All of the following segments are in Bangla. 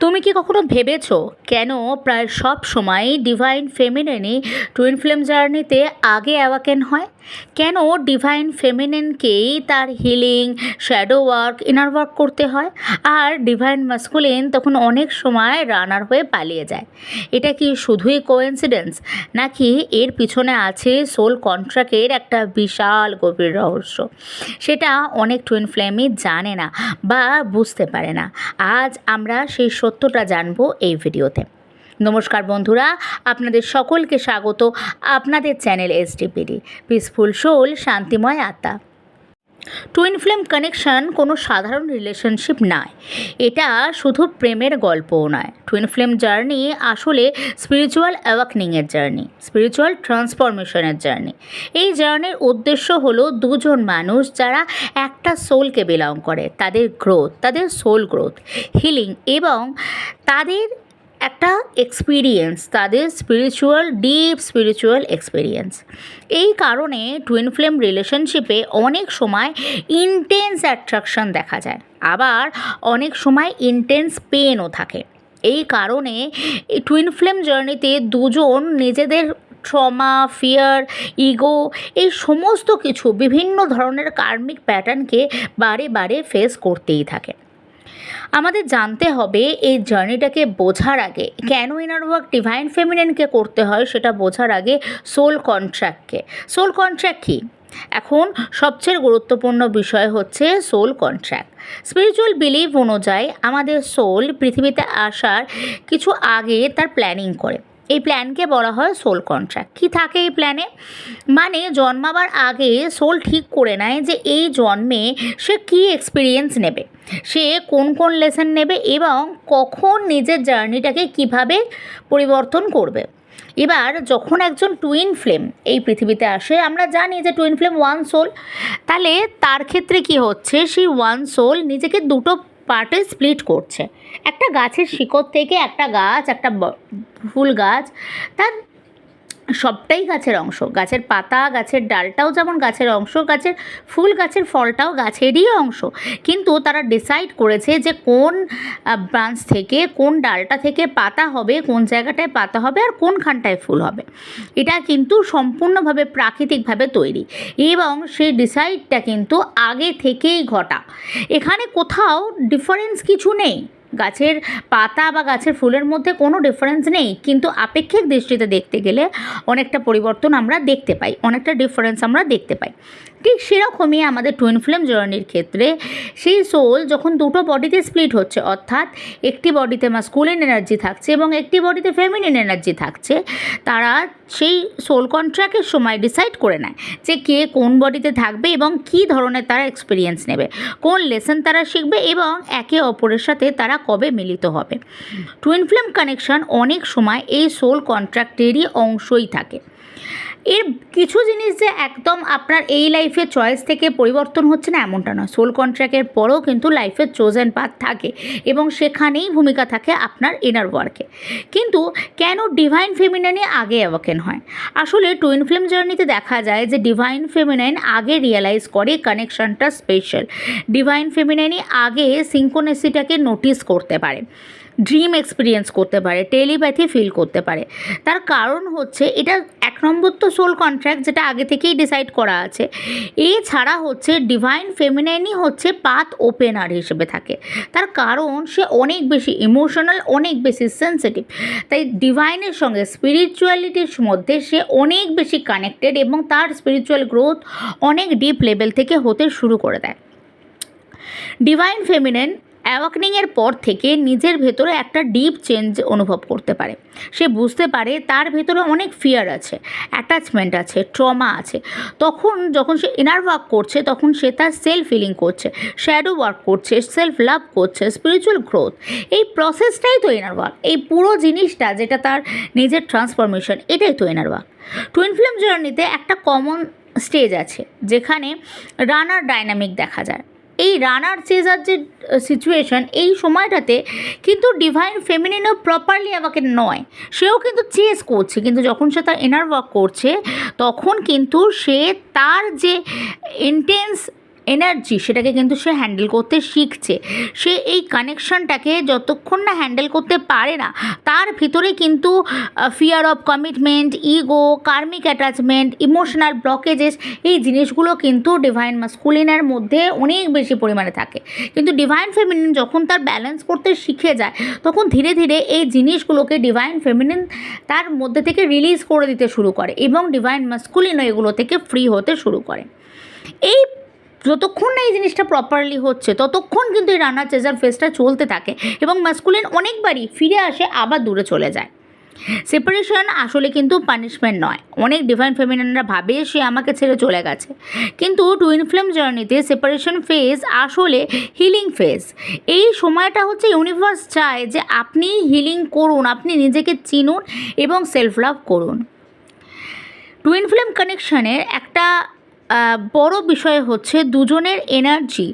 তুমি কি কখনো ভেবেছো কেন প্রায় সব সময়ই ডিভাইন ফেমিনিনই টুইন ফ্লেম জার্নিতে আগে অ্যাওয়াকেন হয়? কেন ডিভাইন ফেমিনিনকেই তার healing, shadow work, inner work করতে হয়, আর ডিভাইন মাস্কুলিন তখন অনেক সময় রানার হয়ে পালিয়ে যায়? এটা কি শুধুই কোইন্সিডেন্স, নাকি এর পিছনে আছে সোল কন্ট্রাক্টের একটা বিশাল গভীর রহস্য? সেটা অনেক টুইন ফ্লেমই জানে না বা বুঝতে পারে না। আজ আমরা সেই সত্যটা জানবো এই ভিডিওতে। নমস্কার বন্ধুরা, আপনাদের সকলকে স্বাগত আপনাদের চ্যানেল এসডিপিডি পিসফুল সোল, শান্তিময় আত্মা। টুইন ফ্লেম কানেকশন কোনো সাধারণ রিলেশনশিপ নয়, এটা শুধু প্রেমের গল্পও নয়। টুইন ফ্লেম জার্নি আসলে স্পিরিচুয়াল অ্যাওয়াকনিংয়ের জার্নি, স্পিরিচুয়াল ট্রান্সফরমেশনের জার্নি। এই জার্নির উদ্দেশ্য হলো দুজন মানুষ যারা একটা সোলকে বিলং করে, তাদের গ্রোথ, তাদের সোল গ্রোথ, হিলিং এবং তাদের একটা এক্সপিরিয়েন্স, তাদের ডিপ স্পিরিচুয়াল এক্সপিরিয়েন্স। এই কারণে টুইন ফ্লেম রিলেশনশিপে অনেক সময় ইন্টেন্স অ্যাট্রাকশন দেখা যায়, আবার অনেক সময় ইন্টেন্স পেনও থাকে। এই কারণে এই টুইন ফ্লেম জার্নিতে দুজন নিজেদের ট্রমা, ফিয়ার, ইগো, এই সমস্ত কিছু, বিভিন্ন ধরনের কার্মিক প্যাটার্নকে বারে বারে ফেস করতেই থাকে। আমাদের জানতে হবে এই জার্নিটাকে বোঝার আগে, কেন ইনার ওয়ার্ক ডিভাইন ফেমিনিনকে করতে হয় সেটা বোঝার আগে সোল কন্ট্রাক্ট কী? এখন সবচেয়ে গুরুত্বপূর্ণ বিষয় হচ্ছে সোল কন্ট্রাক্ট। স্পিরিচুয়াল বিলিভ অনুযায়ী আমাদের সোল পৃথিবীতে আসার কিছু আগে তার প্ল্যানিং করে। এই প্ল্যানকে বলা হয় সোল কন্ট্রাক্ট। কী থাকে এই প্ল্যানে? মানে জন্মাবার আগে সোল ঠিক করে নেয় যে এই জন্মে সে কী এক্সপিরিয়েন্স নেবে, সে কোন কোন লেসন নেবে এবং কখন নিজের জার্নিটাকে কিভাবে পরিবর্তন করবে। এবার যখন একজন টুইন ফ্লেম এই পৃথিবীতে আসে, আমরা জানি যে টুইন ফ্লেম ওয়ান সোল, তাহলে তার ক্ষেত্রে কি হচ্ছে, সেই ওয়ান সোল নিজেকে দুটো পার্টে স্প্লিট করছে। একটা গাছের শিকড় থেকে একটা গাছ, একটা ফুল গাছ, তার সবটাই গাছের অংশ। গাছের পাতা, গাছের ডালটাও যেমন গাছের অংশ, গাছের ফুল, গাছের ফলটাও গাছেরই অংশ। কিন্তু তারা ডিসাইড করেছে যে কোন ব্রাঞ্চ থেকে, কোন ডালটা থেকে পাতা হবে, কোন জায়গাটায় পাতা হবে আর কোনখানটায় ফুল হবে। এটা কিন্তু সম্পূর্ণভাবে প্রাকৃতিকভাবে তৈরি এবং সেই ডিসাইডটা কিন্তু আগে থেকেই ঘটা। এখানে কোথাও ডিফারেন্স কিছু নেই, গাছের পাতা বা গাছের ফুলের মধ্যে কোনো ডিফারেন্স নেই, কিন্তু আপেক্ষিক দৃষ্টিতে দেখতে গেলে অনেকটা পরিবর্তন আমরা দেখতে পাই, অনেকটা ডিফারেন্স আমরা দেখতে পাই। ঠিক সেরকমই আমাদের টুইন ফ্লেম জার্নির ক্ষেত্রে সেই সোল যখন দুটো বডিতে স্প্লিট হচ্ছে, অর্থাৎ একটি বডিতে মাস্কুলিন এনার্জি থাকছে এবং একটি বডিতে ফেমিনিন এনার্জি থাকছে, তারা সেই সোল কন্ট্রাক্টের সময় ডিসাইড করে নেয় যে কে কোন বডিতে থাকবে এবং কী ধরনের তারা এক্সপিরিয়েন্স নেবে, কোন লেসন তারা শিখবে এবং একে অপরের সাথে তারা কবে মিলিত হবে। টুইন ফ্লেম কানেকশন অনেক সময় এই সোল কন্ট্রাক্টেরই অংশই থাকে। এর কিছু জিনিস যে একদম আপনার এই লাইফের চয়েস থেকে পরিবর্তন হচ্ছে না এমনটা নয়। সোল কন্ট্রাক্টের পরেও কিন্তু লাইফের চোজেন পাথ থাকে এবং সেখানেই ভূমিকা থাকে আপনার ইনার ওয়ার্কে। কিন্তু কেন ডিভাইন ফেমিনাইনই আগে অ্যাওয়াকেন হয়? আসলে টুইন ফ্লেম জার্নিতে দেখা যায় যে ডিভাইন ফেমিনাইন আগে রিয়েলাইজ করে কানেকশনটা স্পেশাল। ডিভাইন ফেমিনাইনই আগে সিঙ্কোনেসিটাকে নোটিস করতে পারে, ড্রিম এক্সপিরিয়েন্স করতে পারে, টেলিপ্যাথি ফিল করতে পারে। তার কারণ হচ্ছে এটা এক নম্বর তো সোল কন্ট্রাক্ট, যেটা আগে থেকেই ডিসাইড করা আছে। এছাড়া হচ্ছে ডিভাইন ফেমিনাইনই হচ্ছে পাথ ওপেনার হিসেবে থাকে। তার কারণ সে অনেক বেশি ইমোশনাল, অনেক বেশি সেন্সিটিভ, তাই ডিভাইনের সঙ্গে স্পিরিচুয়ালিটির মধ্যে সে অনেক বেশি কানেক্টেড এবং তার স্পিরিচুয়াল গ্রোথ অনেক ডিপ লেভেল থেকে হতে শুরু করে দেয়। ডিভাইন ফেমিনাইন অ্যাওয়াকনিংয়ের পর থেকে নিজের ভেতরে একটা ডিপ চেঞ্জ অনুভব করতে পারে। সে বুঝতে পারে তার ভেতরে অনেক ফিয়ার আছে, অ্যাটাচমেন্ট আছে, ট্রমা আছে। যখন সে ইনার ওয়ার্ক করছে, তখন সে তার সেলফ হিলিং করছে, শ্যাডো ওয়ার্ক করছে, সেলফ লাভ করছে, স্পিরিচুয়াল গ্রোথ। এই প্রসেসটাই তো ইনার ওয়ার্ক। এই পুরো জিনিসটা যেটা তার নিজের ট্রান্সফরমেশন, এটাই তো ইনার ওয়ার্ক। টুইন ফ্লেম জার্নিতে একটা কমন স্টেজ আছে যেখানে রানার ডাইনামিক দেখা যায়। এই রানার চেজার যে সিচুয়েশন, এই সময়টাতে কিন্তু ডিভাইন ফেমিনিনও প্রপারলি আমাকে নয়, সেও কিন্তু চেজ করছে, কিন্তু যখন সে তার ইনার ওয়ার্ক করছে তখন কিন্তু সে তার যে ইন্টেন্স এনার্জি সেটাকে কিন্তু সে হ্যান্ডেল করতে শিখছে। সে এই কানেকশনটাকে যতক্ষণ না হ্যান্ডেল করতে পারে না, তার ভিতরে কিন্তু fear of commitment, ego, karmic attachment, emotional blockages, এই জিনিসগুলো কিন্তু ডিভাইন মাস্কুলিনের মধ্যে অনেক বেশি পরিমাণে থাকে। কিন্তু ডিভাইন ফেমিনিন যখন তার ব্যালেন্স করতে শিখে যায়, তখন ধীরে ধীরে এই জিনিসগুলোকে ডিভাইন ফেমিনিন তার মধ্যে থেকে রিলিজ করে দিতে শুরু করে এবং ডিভাইন মাস্কুলিনও এগুলো থেকে ফ্রি হতে শুরু করে। এই যতক্ষণ না এই জিনিসটা প্রপারলি হচ্ছে, ততক্ষণ কিন্তু এই রানার চেজার ফেসটা চলতে থাকে এবং মাস্কুলিন অনেকবারই ফিরে আসে, আবার দূরে চলে যায়। সেপারেশন আসলে কিন্তু পানিশমেন্ট নয়। অনেক ডিভাইন ফেমিনিনরা ভাবে সে আমাকে ছেড়ে চলে গেছে, কিন্তু টুইন ফ্লেম জার্নিতে সেপারেশন ফেজ আসলে হিলিং ফেজ। এই সময়টা হচ্ছে ইউনিভার্স চায় যে আপনি হিলিং করুন, আপনি নিজেকে চিনুন এবং সেলফ লাভ করুন। টুইন ফ্লেম কানেকশনের একটা বড় বিষয় হচ্ছে দুজনের এনার্জি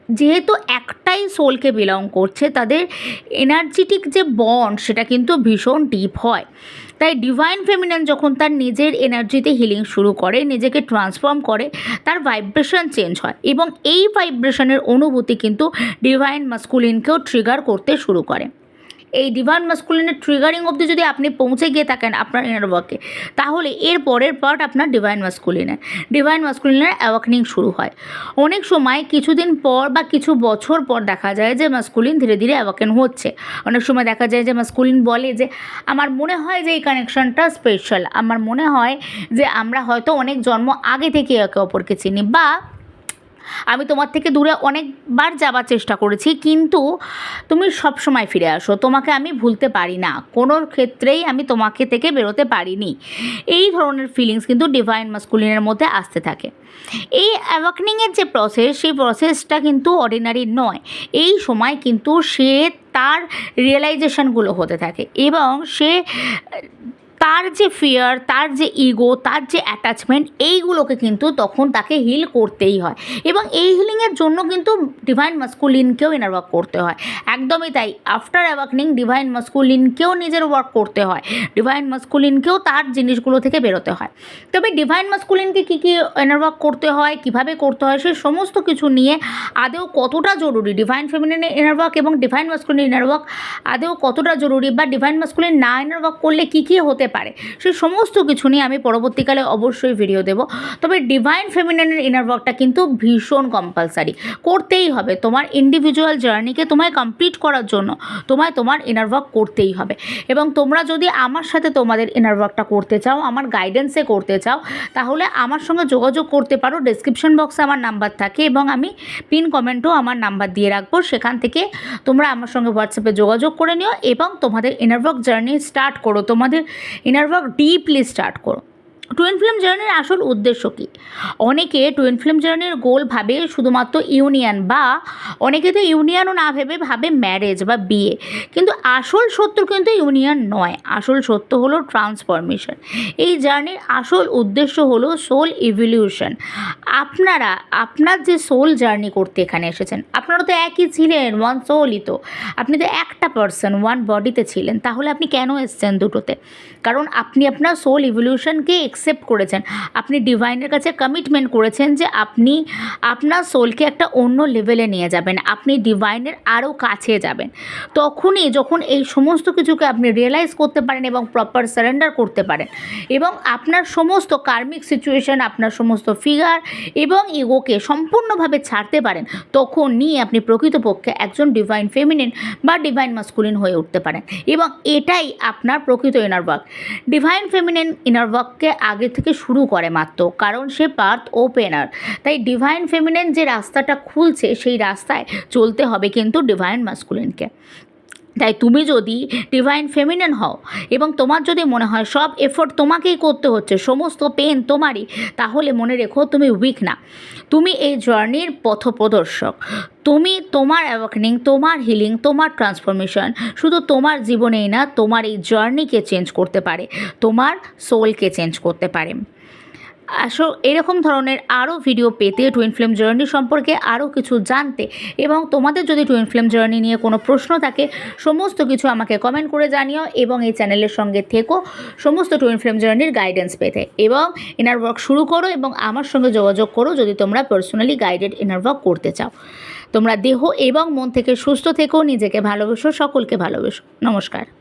যেহেতু একটাই সোলকে বিলং করছে, তাদের এনার্জেটিক যে বন্ড সেটা কিন্তু ভীষণ ডিপ হয়। তাই ডিভাইন ফেমিনিন যখন তার নিজের এনার্জিতে হিলিং শুরু করে, নিজেকে ট্রান্সফর্ম করে, তার ভাইব্রেশন চেঞ্জ হয় এবং এই ভাইব্রেশনের অনুভূতি কিন্তু ডিভাইন মাস্কুলিনকেও ট্রিগার করতে শুরু করে। এই ডিভাইন মাস্কুলিনের ট্রিগারিং অবধি যদি আপনি পৌঁছে গিয়ে থাকেন আপনার ইনার ওয়ার্কে, তাহলে এর পরের পার্ট আপনার ডিভাইন মাস্কুলিনের অ্যাওয়াকনিং শুরু হয়। অনেক সময় কিছুদিন পর বা কিছু বছর পর দেখা যায় যে মাস্কুলিন ধীরে ধীরে অ্যাওয়াকেন হচ্ছে। অনেক সময় দেখা যায় যে মাস্কুলিন বলে যে আমার মনে হয় যে এই কানেকশনটা স্পেশাল, আমার মনে হয় যে আমরা হয়তো অনেক জন্ম আগে থেকে একে অপরকে চিনি, বা আমি তোমার থেকে দূরে অনেকবার যাবার চেষ্টা করেছি কিন্তু তুমি সব সময় ফিরে আসো, তোমাকে আমি ভুলতে পারি না, কোনো ক্ষেত্রেই আমি তোমাকে থেকে বেরোতে পারিনি। এই ধরনের ফিলিংস কিন্তু ডিভাইন মাস্কুলিনের মধ্যে আসতে থাকে। এই অ্যাওয়াকনিংয়ের যে প্রসেস, সেই প্রসেসটা কিন্তু অর্ডিনারি নয়। এই সময় কিন্তু সে তার রিয়েলাইজেশনগুলো হতে থাকে এবং সে তার যে ফিয়ার, তার যে ইগো, তার যে অ্যাটাচমেন্ট, এইগুলোকে কিন্তু তখন তাকে হিল করতেই হয় এবং এই হিলিংয়ের জন্য কিন্তু ডিভাইন মাস্কুলিনকেও ইনার ওয়ার্ক করতে হয়। একদমই তাই, আফটার অ্যাওয়াকনিং ডিভাইন মাস্কুলিনকেও নিজের ওয়ার্ক করতে হয়, ডিভাইন মাস্কুলিনকেও তার জিনিসগুলো থেকে বেরোতে হয়। তবে ডিভাইন মাস্কুলিনকে কী কী ইনার ওয়ার্ক করতে হয়, কীভাবে করতে হয়, সেই সমস্ত কিছু নিয়ে আদৌ কতটা জরুরি ডিভাইন ফেমিনিনের ইনার ওয়ার্ক এবং ডিভাইন মাস্কুলিন ইনার ওয়ার্ক আদৌ কতটা জরুরি, বা ডিভাইন মাস্কুলিন না ইনার ওয়ার্ক করলে কী কী হতে পারে, সেই সমস্ত কিছু নিয়ে আমি পরবর্তীকালে অবশ্যই ভিডিও দেব। তবে ডিভাইন ফেমিনিনের ইনার ওয়ার্কটা কিন্তু ভীষণ কম্পালসারি, করতেই হবে। তোমার ইন্ডিভিজুয়াল জার্নিকে তোমায় কমপ্লিট করার জন্য তোমায় তোমার ইনার ওয়ার্ক করতেই হবে। এবং তোমরা যদি আমার সাথে তোমাদের ইনার ওয়ার্কটা করতে চাও, আমার গাইডেন্সে করতে চাও, তাহলে আমার সঙ্গে যোগাযোগ করতে পারো। ডেসক্রিপশন বক্সে আমার নাম্বার থাকে এবং আমি পিন কমেন্টও আমার নাম্বার দিয়ে রাখবো, সেখান থেকে তোমরা আমার সঙ্গে হোয়াটসঅ্যাপে যোগাযোগ করে নিও এবং তোমাদের ইনার ওয়ার্ক জার্নি স্টার্ট করো, তোমাদের ইনার ওয়ার্ক ডিপলি স্টার্ট করো। টুইন ফ্লেম জার্নির আসল উদ্দেশ্য কী? অনেকে টুইন ফ্লেম জার্নির গোল ভাবে শুধুমাত্র ইউনিয়ন, বা অনেকে তো ইউনিয়নও না ভেবে ভাবে ম্যারেজ বা বিয়ে, কিন্তু আসল সত্য কিন্তু ইউনিয়ন নয়, আসল সত্য হলো ট্রান্সফরমেশন। এই জার্নির আসল উদ্দেশ্য হলো সোল ইভলিউশন। আপনার যে সোল জার্নি করতে এখানে এসেছেন, আপনারা তো একই ছিলেন, ওয়ান সোলই তো, আপনি তো একটা পার্সন, ওয়ান বডিতে ছিলেন, তাহলে আপনি কেন এসেছেন দুটোতে? কারণ আপনি আপনার সোল ইভলিউশনকে অ্যাকসেপ্ট করেছেন, আপনি ডিভাইনের কাছে কমিটমেন্ট করেছেন যে আপনি আপনার সোলকে একটা অন্য লেভেলে নিয়ে যাবেন, আপনি ডিভাইনের আরও কাছে যাবেন। তখনই যখন এই সমস্ত কিছুকে আপনি রিয়েলাইজ করতে পারেন এবং প্রপার সারেন্ডার করতে পারেন এবং আপনার সমস্ত কার্মিক সিচুয়েশন, আপনার সমস্ত ফিগার এবং ইগোকে সম্পূর্ণভাবে ছাড়তে পারেন, তখনই আপনি প্রকৃতপক্ষে একজন ডিভাইন ফেমিনিন বা ডিভাইন মাস্কুলিন হয়ে উঠতে পারেন। এবং এটাই আপনার প্রকৃত inner work. Divine feminine inner ওয়ার্ককে আগে থেকে শুরু করে মাত্র, কারণ সে পার্থ ওপেনার। তাই ডিভাইন ফেমিনিন যে রাস্তাটা খুলছে, সেই রাস্তায় চলতে হবে কিন্তু ডিভাইন মাস্কুলিনকে। তাই তুমি যদি ডিভাইন ফেমিনিন হও এবং তোমার যদি মনে হয় সব এফোর্ট তোমাকেই করতে হচ্ছে, সমস্ত পেন তোমারই, তাহলে মনে রেখো তুমি উইক না, তুমি এই জার্নির পথপ্রদর্শক। তুমি তোমার অ্যাওয়াকনিং, তোমার হিলিং, তোমার ট্রান্সফরমেশন শুধু তোমার জীবনেই না, তোমার এই জার্নিকে চেঞ্জ করতে পারে, তোমার সোলকে চেঞ্জ করতে পারে। এরকম ধরনের আরও ভিডিও পেতে টুইন ফ্লেম জার্নি সম্পর্কে আরও কিছু জানতে এবং তোমাদের যদি টুইন ফ্লেম জার্নি নিয়ে কোনো প্রশ্ন থাকে সমস্ত কিছু আমাকে কমেন্ট করে জানিও এবং এই চ্যানেলের সঙ্গে থেকো সমস্ত টুইন ফ্লেম জার্নির গাইডেন্স পেতে এবং ইনার ওয়ার্ক শুরু করো এবং আমার সঙ্গে যোগাযোগ করো যদি তোমরা পার্সোনালি গাইডেড ইনার ওয়ার্ক করতে চাও। তোমরা দেহ এবং মন থেকে সুস্থ থেকো, নিজেকে ভালোবেসো, সকলকে ভালোবেসো। নমস্কার।